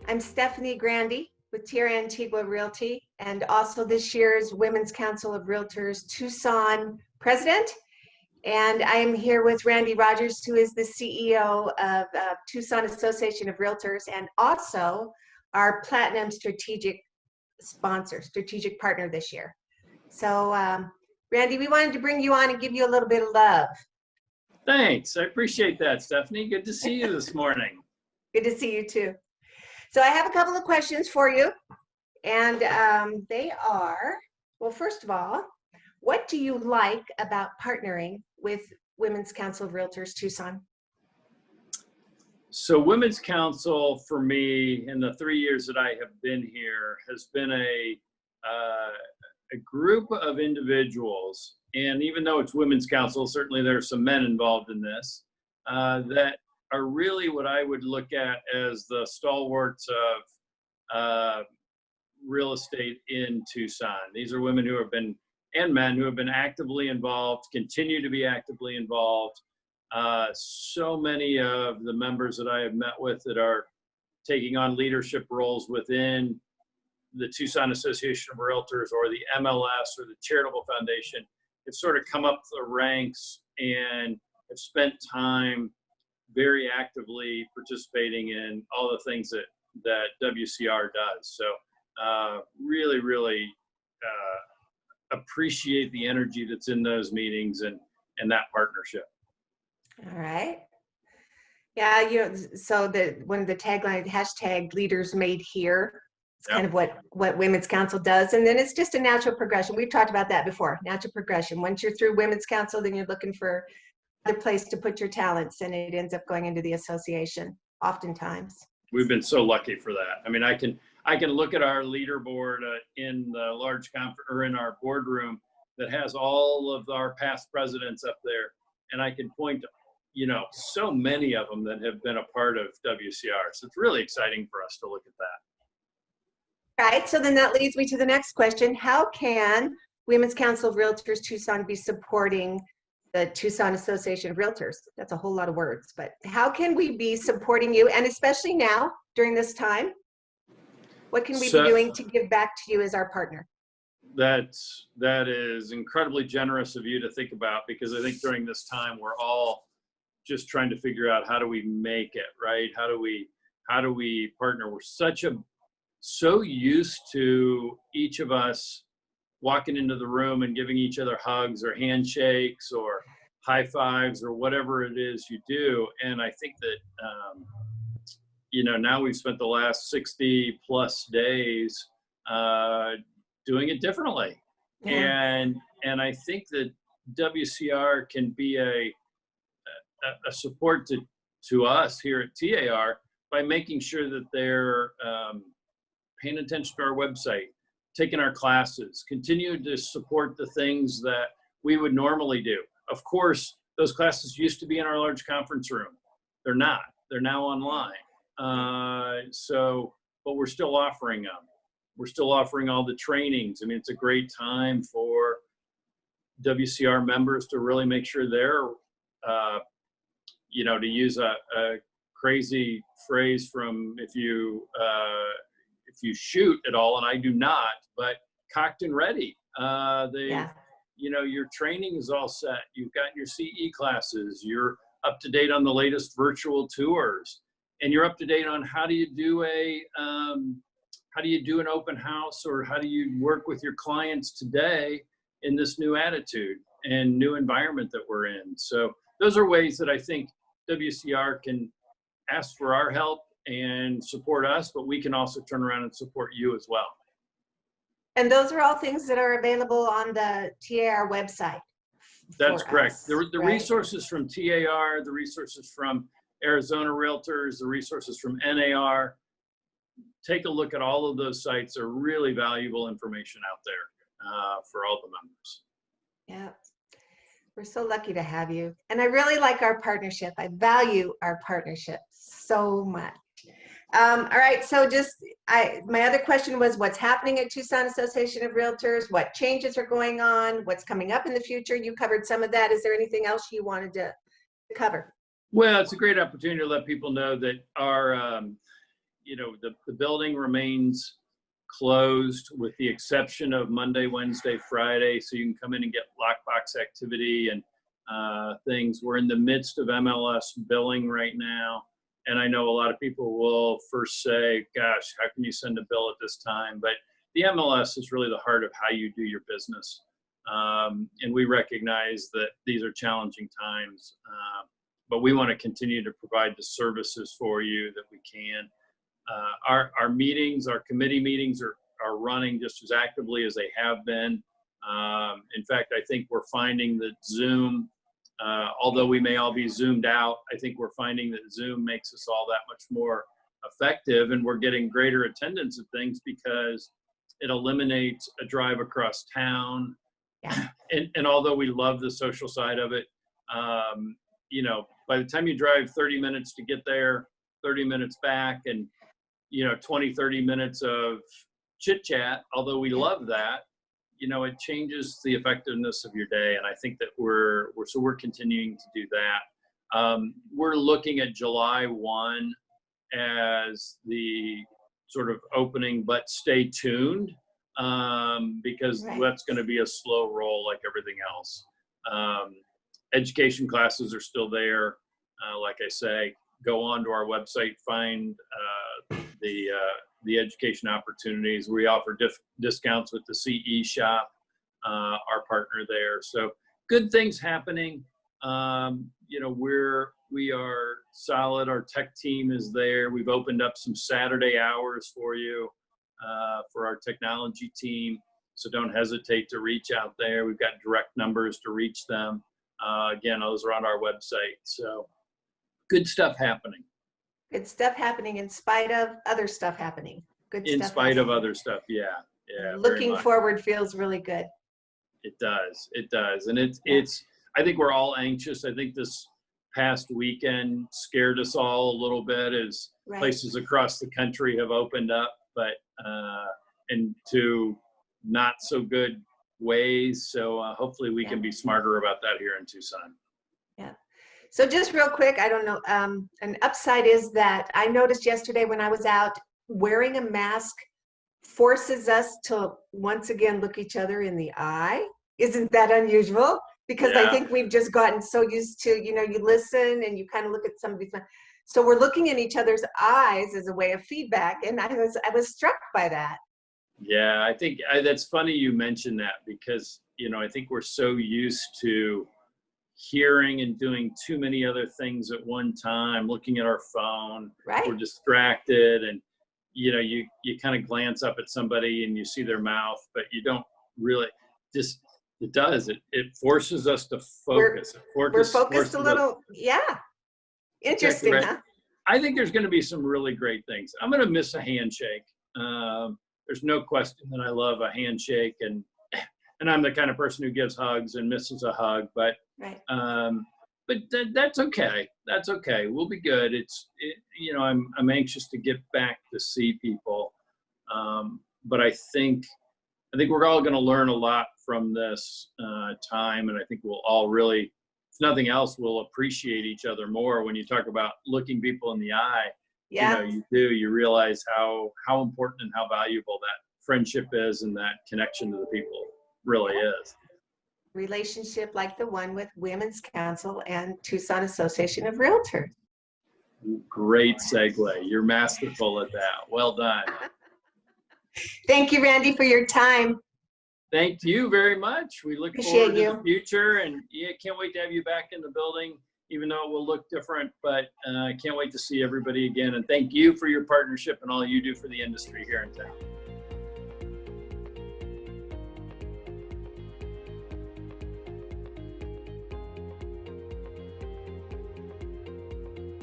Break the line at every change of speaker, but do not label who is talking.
I'm Stephanie Grandy with Tierra Antigua Realty and also this year's Women's Council of Realtors Tucson president. And I am here with Randy Rodgers, who is the CEO of Tucson Association of Realtors and also our Platinum Strategic Sponsor, Strategic Partner this year. So Randy, we wanted to bring you on and give you a little bit of love.
Thanks. I appreciate that, Stephanie. Good to see you this morning.
Good to see you too. So I have a couple of questions for you, and they are, well, first of all, what do you like about partnering with Women's Council of Realtors Tucson?
So Women's Council for me in the 3 years that I have been here has been a group of individuals, and even though it's Women's Council, certainly there are some men involved in this, that are really what I would look at as the stalwarts of real estate in Tucson. These are women who have been, and men who have been actively involved, continue to be actively involved. So many of the members that I have met with that are taking on leadership roles within the Tucson Association of Realtors or the MLS or the Charitable Foundation have sort of come up the ranks and have spent time very actively participating in all the things that WCR does. So really appreciate the energy that's in those meetings and that partnership.
All right. Yeah, so one of the tagline, hashtag leaders made here, it's kind of what Women's Council does. And then it's just a natural progression. We've talked about that before, natural progression. Once you're through Women's Council, then you're looking for other place to put your talents, and it ends up going into the association oftentimes.
We've been so lucky for that. I mean, I can look at our leaderboard in the large conference or in our boardroom that has all of our past presidents up there, and I can point to, so many of them that have been a part of WCR. So it's really exciting for us to look at that.
Right. So then that leads me to the next question. How can Women's Council of Realtors Tucson be supporting the Tucson Association of Realtors? That's a whole lot of words, but how can we be supporting you? And especially now during this time, what can we be doing to give back to you as our partner?
That is incredibly generous of you to think about, because I think during this time, we're all just trying to figure out how do we make it, right? How do we partner? We're so used to each of us walking into the room and giving each other hugs or handshakes or high fives or whatever it is you do. And I think that, now we've spent the last 60 plus days doing it differently. Yeah. And I think that WCR can be a support to us here at TAR by making sure that they're paying attention to our website, taking our classes, continue to support the things that we would normally do. Of course, those classes used to be in our large conference room. They're not. They're now online. But we're still offering them. We're still offering all the trainings. I mean, it's a great time for WCR members to really make sure they're, to use a crazy phrase from if you shoot at all, and I do not, but cocked and ready. Your training is all set. You've got your CE classes. You're up to date on the latest virtual tours, and you're up to date on how do you do an open house, or how do you work with your clients today in this new attitude and new environment that we're in. So those are ways that I think WCR can ask for our help and support us, but we can also turn around and support you as well. And
those are all things that are available on the TAR website.
That's correct. The resources from TAR, the resources from Arizona Realtors, the resources from NAR, take a look at all of those sites. Are really valuable information out there for all the members.
Yeah. We're so lucky to have you. And I really like our partnership. I value our partnership so much. All right, so my other question was what's happening at Tucson Association of Realtors, what changes are going on, what's coming up in the future. You covered some of that. Is there anything else you wanted to cover?
Well, it's a great opportunity to let people know that our the building remains closed with the exception of Monday, Wednesday, Friday. So you can come in and get lockbox activity and things. We're in the midst of MLS billing right now. And I know a lot of people will first say, gosh, how can you send a bill at this time? But the MLS is really the heart of how you do your business. And we recognize that these are challenging times, but we want to continue to provide the services for you that we can. Our meetings, our committee meetings are running just as actively as they have been. In fact, I think we're finding that Zoom, although we may all be Zoomed out, I think we're finding that Zoom makes us all that much more effective, and we're getting greater attendance at things because it eliminates a drive across town.
Yeah.
And although we love the social side of it, by the time you drive 30 minutes to get there, 30 minutes back, and 20, 30 minutes of chit chat, although we love that, it changes the effectiveness of your day. And I think that we're continuing to do that. We're looking at July 1 as the sort of opening, but stay tuned, because that's going to be a slow roll like everything else. Education classes are still there. Like I say, go on to our website, find the education opportunities. We offer discounts with the CE shop, our partner there. So good things happening. We are solid. Our tech team is there. We've opened up some Saturday hours for you, for our technology team. So don't hesitate to reach out there. We've got direct numbers to reach them. Again, those are on our website. So good stuff happening.
Good stuff happening in spite of other stuff happening. Good stuff.
In spite of other stuff, yeah.
Looking forward feels really good.
It does, and it's. I think we're all anxious. I think this past weekend scared us all a little bit as places across the country have opened up, but and to not so good ways. So hopefully we can be smarter about that here in Tucson.
Yeah. So just real quick, I don't know, an upside is that I noticed yesterday when I was out, wearing a mask forces us to once again look each other in the eye. Isn't that unusual? Because I think we've just gotten so used to, you listen and you kind of look at somebody's mouth. So we're looking in each other's eyes as a way of feedback. And I was struck by that.
Yeah, I think that's funny you mentioned that because, I think we're so used to hearing and doing too many other things at one time, looking at our phone.
Right.
We're distracted, and you kind of glance up at somebody and you see their mouth, but you don't really it forces us to focus.
We're focused a little. Yeah. Interesting, huh?
I think there's going to be some really great things. I'm going to miss a handshake. There's no question that I love a handshake, and I'm the kind of person who gives hugs and misses a hug, but that's okay. That's okay. We'll be good. I'm anxious to get back to see people. But I think we're all going to learn a lot from this time, and I think we'll all really, if nothing else, we'll appreciate each other more. When you talk about looking people in the eye, you realize how important and how valuable that friendship is, and that connection to the people really is.
Relationship like the one with Women's Council and Tucson Association of Realtors.
Great segue. You're masterful at that. Well done.
Thank you, Randy, for your time.
Thank you very much. We look forward to the future, and can't wait to have you back in the building, even though it will look different, but I can't wait to see everybody again. And thank you for your partnership and all you do for the industry here in town.